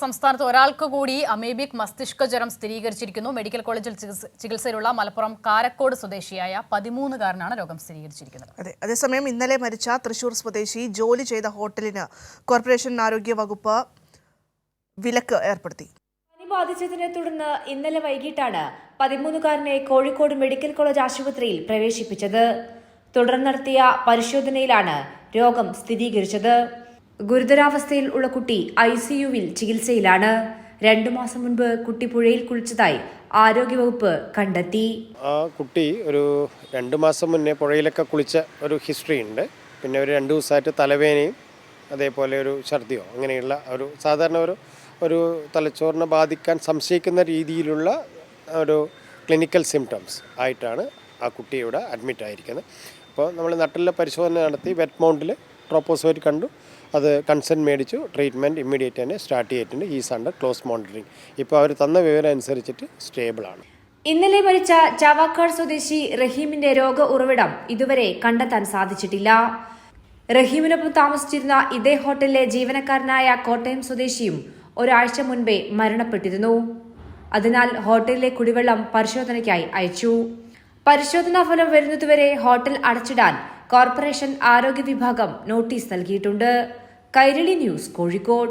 സംസ്ഥാനത്ത് ഒരാൾക്ക് കൂടി അമീബിക് മസ്തിഷ്ക ജ്വരം സ്ഥിരീകരിച്ചിരിക്കുന്നു. മെഡിക്കൽ കോളേജിൽ ചികിത്സയിലുള്ള മലപ്പുറം കാരക്കോട് സ്വദേശിയായ 13-കാരനാണ് രോഗം സ്ഥിരീകരിച്ചിരിക്കുന്നത്. അതേസമയം ഇന്നലെ മരിച്ച തൃശൂർ സ്വദേശി ജോലി ചെയ്ത ഹോട്ടലിന് കോർപ്പറേഷൻ ആരോഗ്യ വകുപ്പ് വിലക്ക് ഏർപ്പെടുത്തി. പനി ബാധിച്ചതിനെ തുടർന്ന് ഇന്നലെ വൈകിട്ടാണ് 13-കാരനെ കോഴിക്കോട് മെഡിക്കൽ കോളേജ് ആശുപത്രിയിൽ പ്രവേശിപ്പിച്ചത്. തുടർന്ന് നടത്തിയ പരിശോധനയിലാണ് രോഗം സ്ഥിരീകരിച്ചത്. ഗുരുതരാവസ്ഥയിൽ ഉള്ള കുട്ടി ICUവിൽ ചികിത്സയിലാണ്. 2 മാസം മുൻപ് കുട്ടി പുഴയിൽ കുളിച്ചതായി ആരോഗ്യവകുപ്പ് കണ്ടെത്തി. ആ കുട്ടി ഒരു 2 മാസം മുന്നേ പുഴയിലൊക്കെ കുളിച്ച ഒരു ഹിസ്റ്ററി ഉണ്ട്. പിന്നെ ഒരു 2 ദിവസമായിട്ട് തലവേദനയും അതേപോലെ ഒരു ഛർദിയോ അങ്ങനെയുള്ള ഒരു സാധാരണ ഒരു തലച്ചോറിനെ ബാധിക്കാൻ സംശയിക്കുന്ന രീതിയിലുള്ള ഒരു ക്ലിനിക്കൽ സിംറ്റംസ് ആയിട്ടാണ് ആ കുട്ടി ഇവിടെ അഡ്മിറ്റ് ആയിരിക്കുന്നത്. അപ്പോൾ നമ്മൾ നട്ടിലെ പരിശോധന നടത്തി വെറ്റ് മൗണ്ടിൽ ട്രോപ്പോസോയിറ്റ് കണ്ടു. അത് കൺസെൻറ്റ് മേടിച്ചു. ട്രീറ്റ്മെൻറ്റ് ഇമ്മീഡിയറ്റ് തന്നെ സ്റ്റാർട്ട് ചെയ്തിട്ടുണ്ട്. Is under close monitoring. ഇപ്പോൾ അവർ തന്ന വിവരം അനുസരിച്ചിട്ട് സ്റ്റേബിളാണ്. ഇന്നലെ മരിച്ച ചാവക്കാട് സ്വദേശി റഹീമിന്റെ രോഗ ഉറവിടം ഇതുവരെ കണ്ടെത്താൻ സാധിച്ചിട്ടില്ല. റഹീമിനൊപ്പം താമസിച്ചിരുന്ന ഇതേ ഹോട്ടലിലെ ജീവനക്കാരനായ കോട്ടയം സ്വദേശിയും ഒരാഴ്ച മുൻപേ മരണപ്പെട്ടിരുന്നു. അതിനാൽ ഹോട്ടലിലെ കുടിവെള്ളം പരിശോധനയ്ക്കായി അയച്ചു. പരിശോധനാ ഫലം വരുന്നതുവരെ ഹോട്ടൽ അടച്ചിടാൻ കോർപ്പറേഷൻ ആരോഗ്യ വിഭാഗം നോട്ടീസ് നൽകിയിട്ടുണ്ട്. കൈരളി ന്യൂസ്, കോഴിക്കോട്.